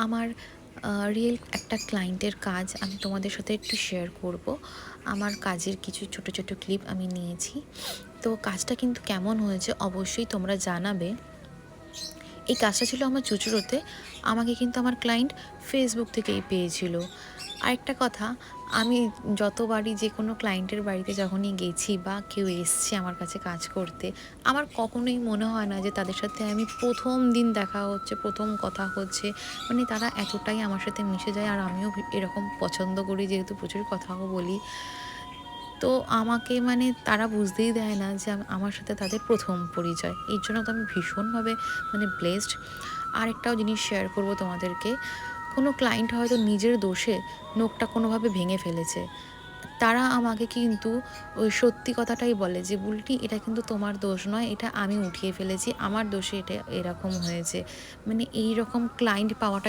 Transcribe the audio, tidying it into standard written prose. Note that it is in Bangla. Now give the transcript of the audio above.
আমার রিয়েল একটা ক্লায়েন্টের কাজ আমি তোমাদের সাথে একটু শেয়ার করব। আমার কাজের কিছু ছোট ছোট ক্লিপ আমি নিয়েছি। তো কাজটা কিন্তু কেমন হয়েছে অবশ্যই তোমরা জানাবে। এই কাজটা ছিল আমার চুঁচুড়োতে। আমাকে কিন্তু আমার ক্লায়েন্ট ফেসবুক থেকেই পেয়েছিল। আরেকটা কথা, আমি যতবারই যে কোনো ক্লায়েন্টের বাড়িতে যখনই গেছি বা কেউ এসছে আমার কাছে কাজ করতে, আমার কখনোই মনে হয় না যে তাদের সাথে আমি প্রথম দিন দেখা হচ্ছে, প্রথম কথা হচ্ছে। মানে তারা এতটাই আমার সাথে মিশে যায়, আর আমিও এরকম পছন্দ করি, যেহেতু প্রচুর কথাও বলি। তো আমাকে মানে তারা বুঝতেই দেয় না যে আমার সাথে তাদের প্রথম পরিচয়। এই জন্য তো আমি ভীষণভাবে মানে ব্লেসড। আরেকটাও জিনিস শেয়ার করব তোমাদেরকে। কোনো ক্লায়েন্ট হয়তো নিজের দোষে নোকটা কোনোভাবে ভেঙে ফেলেছে, তারা আমাকে কিন্তু ওই সত্যি কথাটাই বলে যে, বুলটি এটা কিন্তু তোমার দোষ নয়, এটা আমি উঠিয়ে ফেলেছি, আমার দোষে এটা এরকম হয়েছে। মানে এই রকম ক্লায়েন্ট পাওয়াটা